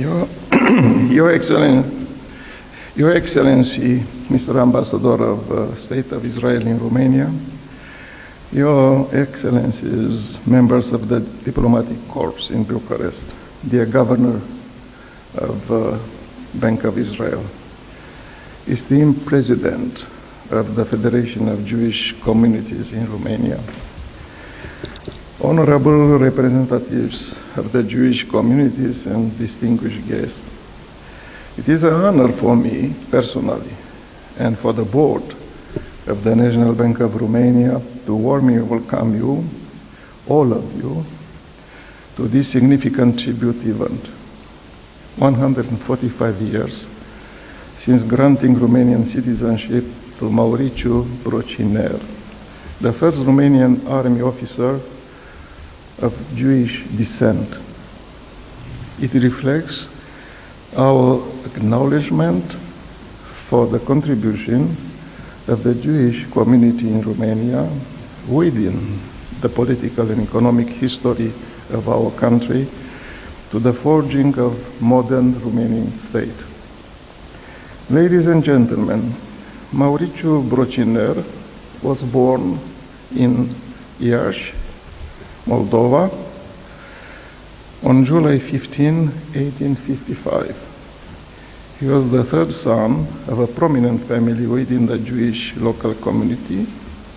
Your, Your Excellency, Mr. Ambassador of State of Israel in Romania, Your Excellencies, members of the diplomatic corps in Bucharest, dear Governor of Bank of Israel, esteemed President of the Federation of Jewish Communities in Romania, honorable representatives of the Jewish communities and distinguished guests. It is an honor for me personally and for the board of the National Bank of Romania to warmly welcome you, all of you, to this significant tribute event. 145 years since granting Romanian citizenship to Mauriciu Brociner, the first Romanian army officer of Jewish descent. It reflects our acknowledgement for the contribution of the Jewish community in Romania within the political and economic history of our country to the forging of modern Romanian state. Ladies and gentlemen, Mauriciu Brociner was born in Iași, Moldova, on July 15, 1855. He was the third son of a prominent family within the Jewish local community,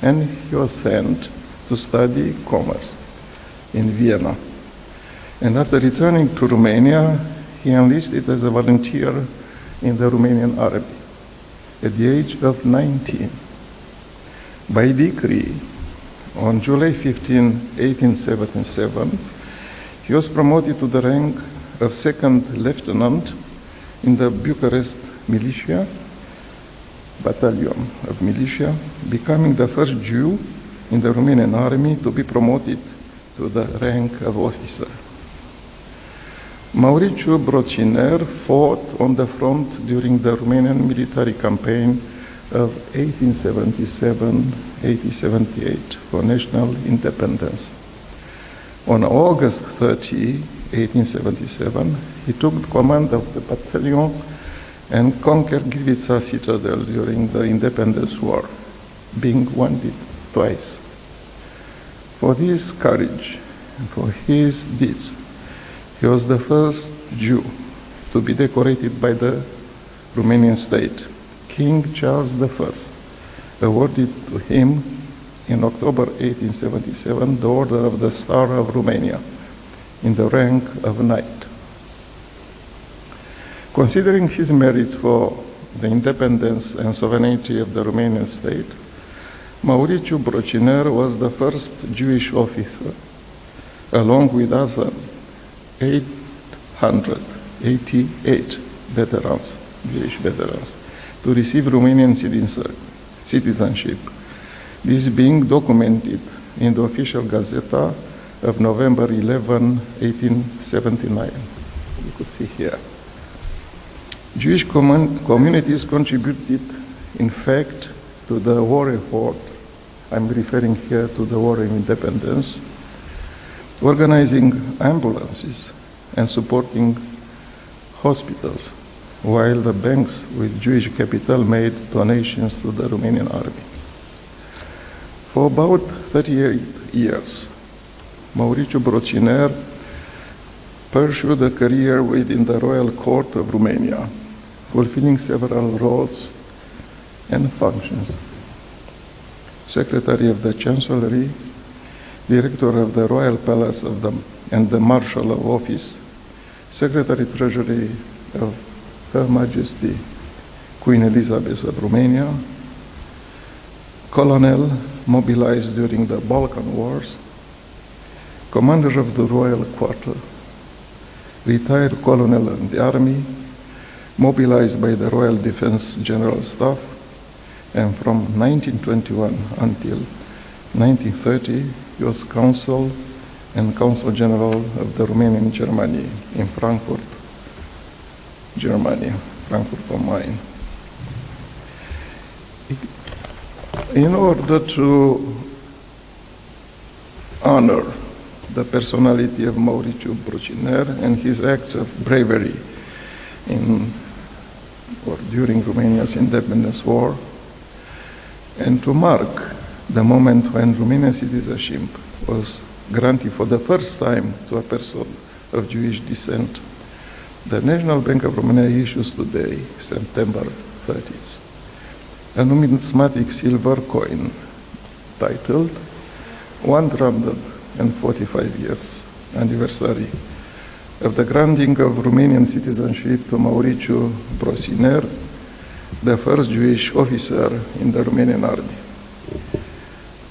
and he was sent to study commerce in Vienna. And after returning to Romania, he enlisted as a volunteer in the Romanian army at the age of 19. By decree, on July 15, 1877, he was promoted to the rank of second lieutenant in the Bucharest militia, battalion of militia, becoming the first Jew in the Romanian army to be promoted to the rank of officer. Mauriciu Brociner fought on the front during the Romanian military campaign of 1877-1878 for national independence. On August 30, 1877, he took command of the battalion and conquered Gliwice citadel during the Independence War, being wounded twice. For his courage and for his deeds, he was the first Jew to be decorated by the Romanian state. King Charles I awarded to him in October 1877 the Order of the Star of Romania in the rank of knight. Considering his merits for the independence and sovereignty of the Romanian state, Mauriciu Brociner was the first Jewish officer, along with other 888 veterans, Jewish veterans, to receive Romanian citizenship, this being documented in the official Gazeta of November 11, 1879. You could see here. Jewish communities contributed, in fact, to the war effort. I'm referring here to the War of Independence, organizing ambulances and supporting hospitals, while the banks with Jewish capital made donations to the Romanian army. For about 38 years, Mauriciu Brociner pursued a career within the Royal Court of Romania, fulfilling several roles and functions. Secretary of the Chancellery, Director of the Royal Palace and the Marshal of Office, Secretary Treasury of Her Majesty Queen Elizabeth of Romania, Colonel mobilized during the Balkan Wars, Commander of the Royal Quarter, retired Colonel in the Army, mobilized by the Royal Defense General Staff, and from 1921 until 1930, he was Consul and Consul General of the Romanian Germany in Frankfurt, Germany, Frankfurt am Main. In order to honor the personality of Mauriciu Brociner and his acts of bravery in or during Romania's independence war, and to mark the moment when Romanian citizenship was granted for the first time to a person of Jewish descent, the National Bank of Romania issues today, September 30th, a numismatic silver coin titled 145 years anniversary of the granting of Romanian citizenship to Mauriciu Brociner, the first Jewish officer in the Romanian army.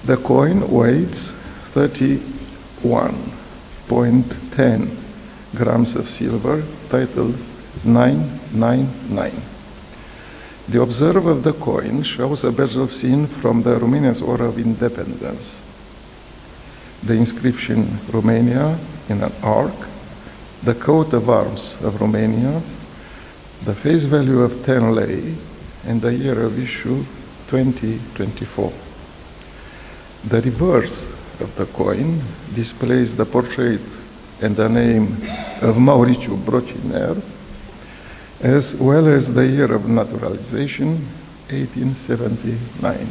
The coin weighs 31.10 grams of silver, titled 999. The observer of the coin shows a battle scene from the Romania's War of Independence. The inscription Romania in an arc, the coat of arms of Romania, the face value of 10 lei, and the year of issue 2024. The reverse of the coin displays the portrait and the name of Mauriciu Brociner, as well as the year of naturalization, 1879.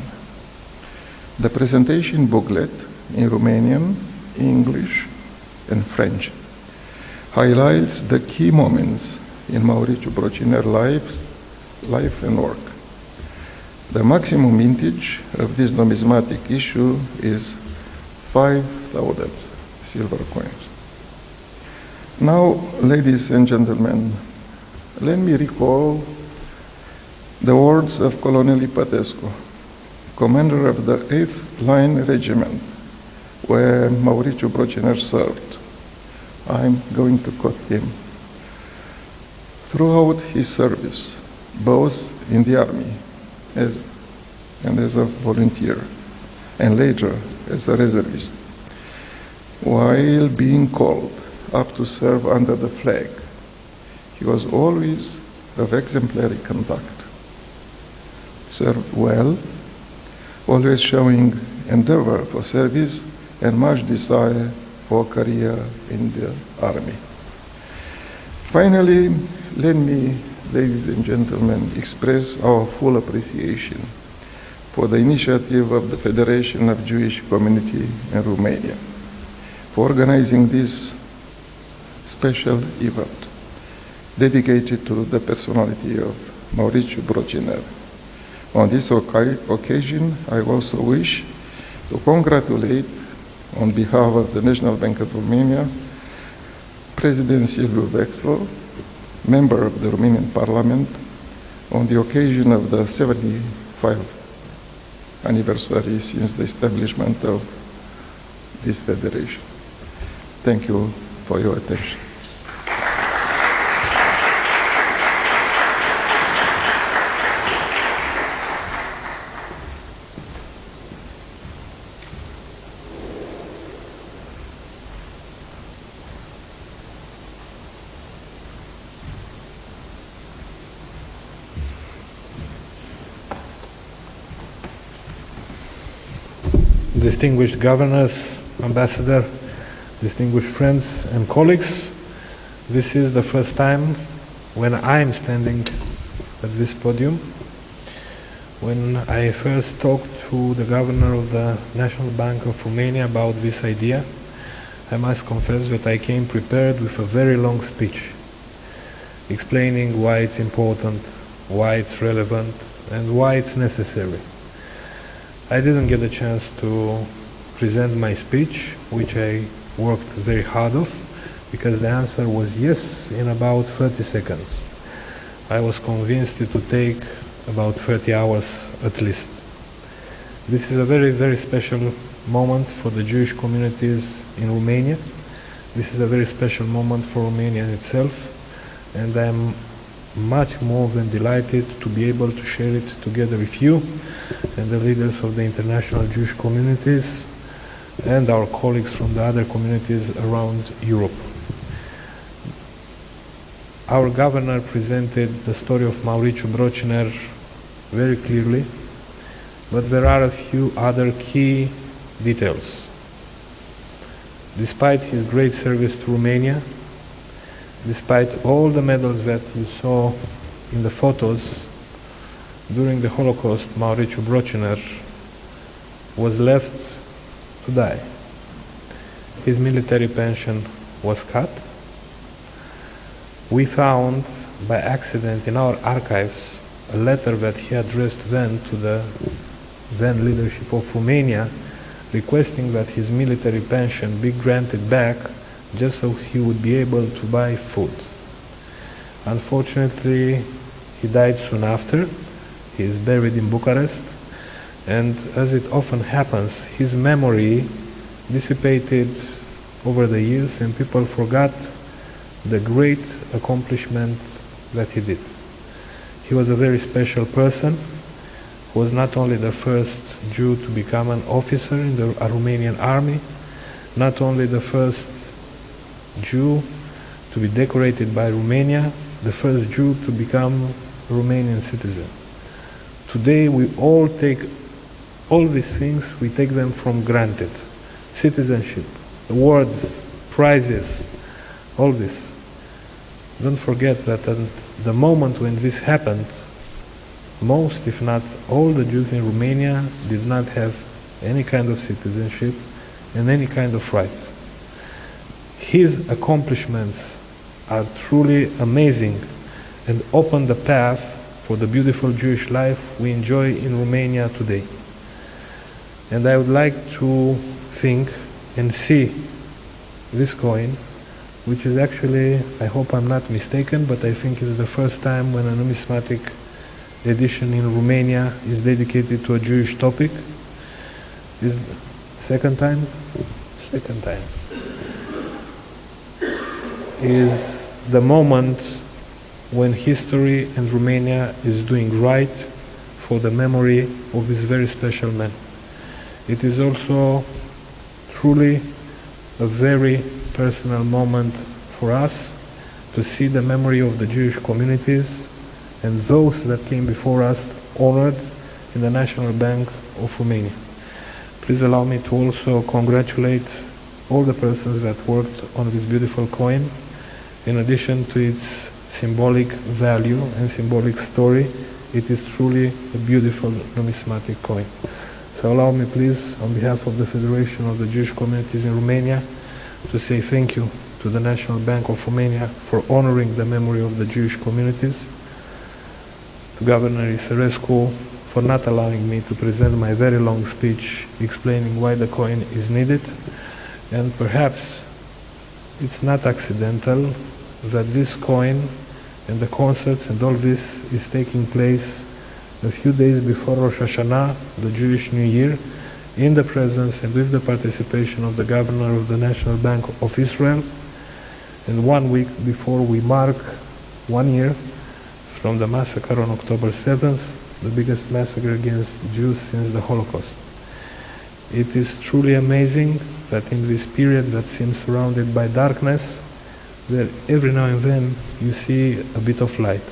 The presentation booklet in Romanian, English, and French highlights the key moments in Mauriciu Brociner life and work. The maximum vintage of this numismatic issue is 5,000 silver coins. Now, ladies and gentlemen, let me recall the words of Colonel Ipatescu, commander of the 8th Line Regiment, where Mauriciu Brociner served. I'm going to quote him. Throughout his service, both in the army and as a volunteer, and later as a reservist, while being called up to serve under the flag, he was always of exemplary conduct, served well, always showing endeavor for service and much desire for a career in the army. Finally, let me, ladies and gentlemen, express our full appreciation for the initiative of the Federation of Jewish Community in Romania for organizing this special event dedicated to the personality of Mauriciu Brociner. On this occasion, I also wish to congratulate, on behalf of the National Bank of Romania, President Silviu Wexel, member of the Romanian Parliament, on the occasion of the 75th anniversary since the establishment of this federation. Thank you for your attention. Distinguished governors, ambassador, distinguished friends and colleagues, this is the first time when I'm standing at this podium. When I first talked to the governor of the National Bank of Romania about this idea, I must confess that I came prepared with a very long speech, explaining why it's important, why it's relevant, and why it's necessary. I didn't get a chance to present my speech, which I worked very hard of, because the answer was yes in about 30 seconds. I was convinced it would take about 30 hours at least. This is a very, very special moment for the Jewish communities in Romania. This is a very special moment for Romania itself, and I'm much more than delighted to be able to share it together with you and the leaders of the international Jewish communities and our colleagues from the other communities around Europe. Our governor presented the story of Mauriciu Brociner very clearly, but there are a few other key details. despite his great service to Romania, despite all the medals that you saw in the photos, during the Holocaust, Mauriciu Brociner was left to die. His military pension was cut. We found by accident in our archives a letter that he addressed then to the then leadership of Romania, requesting that his military pension be granted back just so he would be able to buy food. Unfortunately, he died soon after. He is buried in Bucharest, and as it often happens, his memory dissipated over the years and people forgot the great accomplishment that he did. He was a very special person. He was not only the first Jew to become an officer in the Romanian army, not only the first Jew to be decorated by Romania, the first Jew to become a Romanian citizen. Today we all take all these things, we take them for granted. Citizenship, awards, prizes, all this. Don't forget that at the moment when this happened, most, if not all, the Jews in Romania did not have any kind of citizenship and any kind of rights. His accomplishments are truly amazing and open the path for the beautiful Jewish life we enjoy in Romania today. And I would like to think and see this coin, which is actually, I hope I'm not mistaken, but I think it's the first time when a numismatic edition in Romania is dedicated to a Jewish topic. Is second time? Second time. Is the moment when history and Romania is doing right for the memory of this very special man. It is also truly a very personal moment for us to see the memory of the Jewish communities and those that came before us honored in the National Bank of Romania. Please allow me to also congratulate all the persons that worked on this beautiful coin. In addition to its symbolic value and symbolic story, it is truly a beautiful numismatic coin. So allow me please, on behalf of the Federation of the Jewish Communities in Romania, to say thank you to the National Bank of Romania for honoring the memory of the Jewish communities, to Governor Isărescu for not allowing me to present my very long speech explaining why the coin is needed, and perhaps it's not accidental that this coin and the concerts and all this is taking place a few days before Rosh Hashanah, the Jewish New Year, in the presence and with the participation of the Governor of the National Bank of Israel, and 1 week before we mark 1 year from the massacre on October 7th, the biggest massacre against Jews since the Holocaust. It is truly amazing that in this period that seems surrounded by darkness, that every now and then you see a bit of light.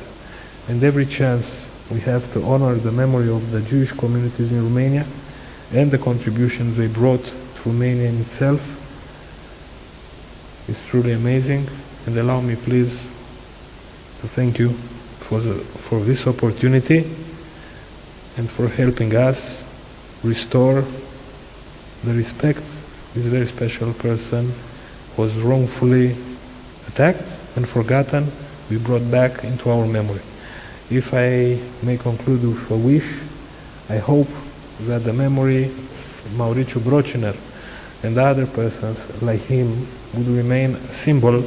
And every chance we have to honor the memory of the Jewish communities in Romania and the contribution they brought to Romania in itself is truly amazing. And allow me please to thank you for this opportunity and for helping us restore the respect this very special person was wrongfully attacked and forgotten, we brought back into our memory. If I may conclude with a wish, I hope that the memory of Mauriciu Brociner and other persons like him would remain a symbol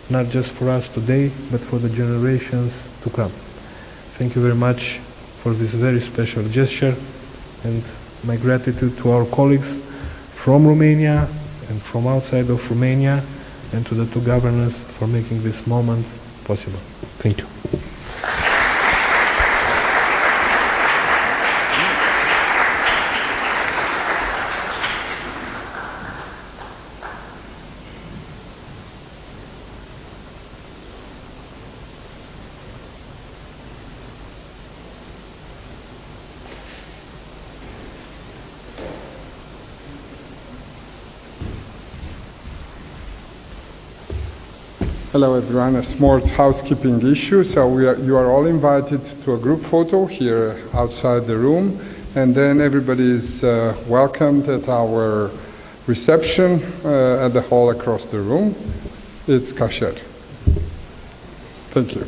not just for us today, but for the generations to come. Thank you very much for this very special gesture, and my gratitude to our colleagues from Romania and from outside of Romania, and to the two governors for making this moment possible. Thank you. Hello everyone, a small housekeeping issue. So you are all invited to a group photo here outside the room, and then everybody is welcomed at our reception at the hall across the room. It's kasher. Thank you.